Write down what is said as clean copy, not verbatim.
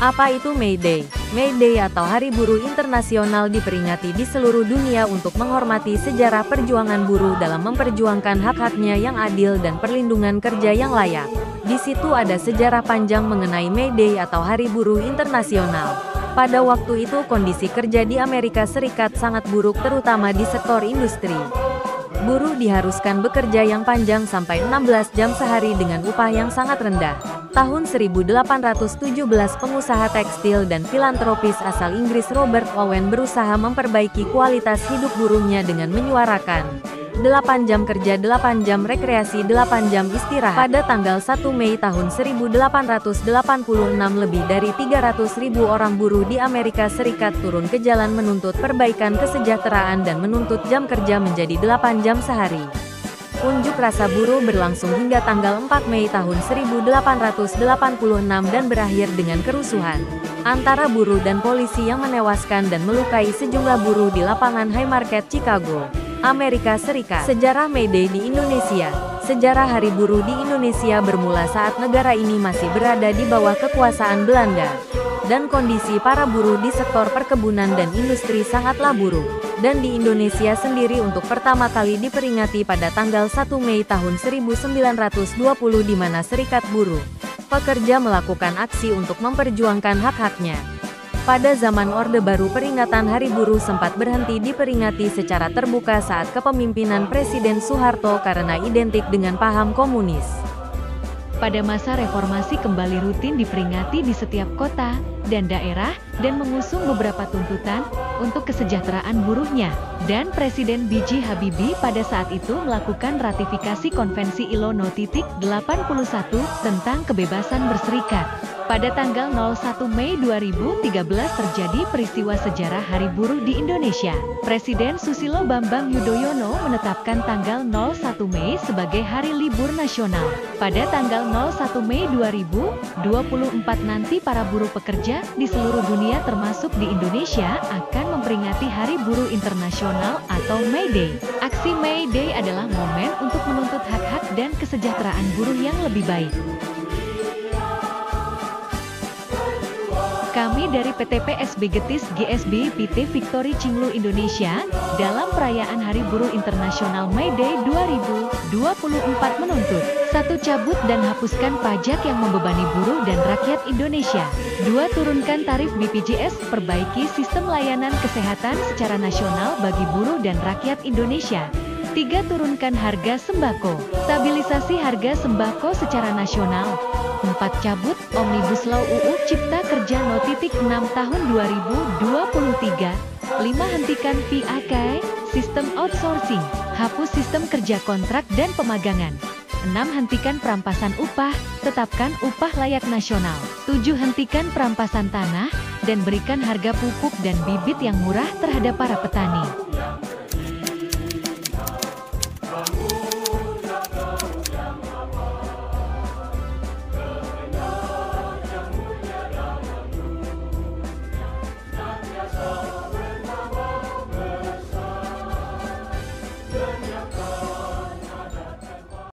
Apa itu May Day? May Day atau Hari Buruh Internasional diperingati di seluruh dunia untuk menghormati sejarah perjuangan buruh dalam memperjuangkan hak-haknya yang adil dan perlindungan kerja yang layak. Di situ ada sejarah panjang mengenai May Day atau Hari Buruh Internasional. Pada waktu itu kondisi kerja di Amerika Serikat sangat buruk terutama di sektor industri. Buruh diharuskan bekerja yang panjang sampai 16 jam sehari dengan upah yang sangat rendah. Tahun 1817 pengusaha tekstil dan filantropis asal Inggris Robert Owen berusaha memperbaiki kualitas hidup buruhnya dengan menyuarakan 8 jam kerja, 8 jam rekreasi, 8 jam istirahat. Pada tanggal 1 Mei tahun 1886 lebih dari 300.000 orang buruh di Amerika Serikat turun ke jalan menuntut perbaikan kesejahteraan dan menuntut jam kerja menjadi 8 jam sehari. Unjuk rasa buruh berlangsung hingga tanggal 4 Mei tahun 1886 dan berakhir dengan kerusuhan antara buruh dan polisi yang menewaskan dan melukai sejumlah buruh di lapangan Haymarket, Chicago, Amerika Serikat. Sejarah May Day di Indonesia. Sejarah Hari Buruh di Indonesia bermula saat negara ini masih berada di bawah kekuasaan Belanda, dan kondisi para buruh di sektor perkebunan dan industri sangatlah buruk. Dan di Indonesia sendiri untuk pertama kali diperingati pada tanggal 1 Mei tahun 1920 di mana Serikat Buruh Pekerja melakukan aksi untuk memperjuangkan hak-haknya. Pada zaman Orde Baru peringatan Hari Buruh sempat berhenti diperingati secara terbuka saat kepemimpinan Presiden Soeharto karena identik dengan paham komunis. Pada masa reformasi kembali rutin diperingati di setiap kota dan daerah dan mengusung beberapa tuntutan untuk kesejahteraan buruhnya. Dan Presiden B.J. Habibie pada saat itu melakukan ratifikasi Konvensi ILO No. 81 tentang kebebasan berserikat. Pada tanggal 01 Mei 2013 terjadi peristiwa sejarah Hari Buruh di Indonesia. Presiden Susilo Bambang Yudhoyono menetapkan tanggal 01 Mei sebagai Hari Libur Nasional. Pada tanggal 01 Mei 2024 nanti para buruh pekerja di seluruh dunia termasuk di Indonesia akan memperingati Hari Buruh Internasional atau May Day. Aksi May Day adalah momen untuk menuntut hak-hak dan kesejahteraan buruh yang lebih baik. Kami dari PT PSB Getis GSB PT Victory Cinglu Indonesia, dalam perayaan Hari Buruh Internasional May Day 2024 menuntut 1. Cabut dan hapuskan pajak yang membebani buruh dan rakyat Indonesia. 2. Turunkan tarif BPJS, perbaiki sistem layanan kesehatan secara nasional bagi buruh dan rakyat Indonesia. 3. Turunkan harga sembako, stabilisasi harga sembako secara nasional. 4. Cabut Omnibus Law UU Cipta Kerja No. 6 Tahun 2023. 5. Hentikan PHK, sistem outsourcing, hapus sistem kerja kontrak dan pemagangan. 6. Hentikan perampasan upah, tetapkan upah layak nasional. 7. Hentikan perampasan tanah, dan berikan harga pupuk dan bibit yang murah terhadap para petani.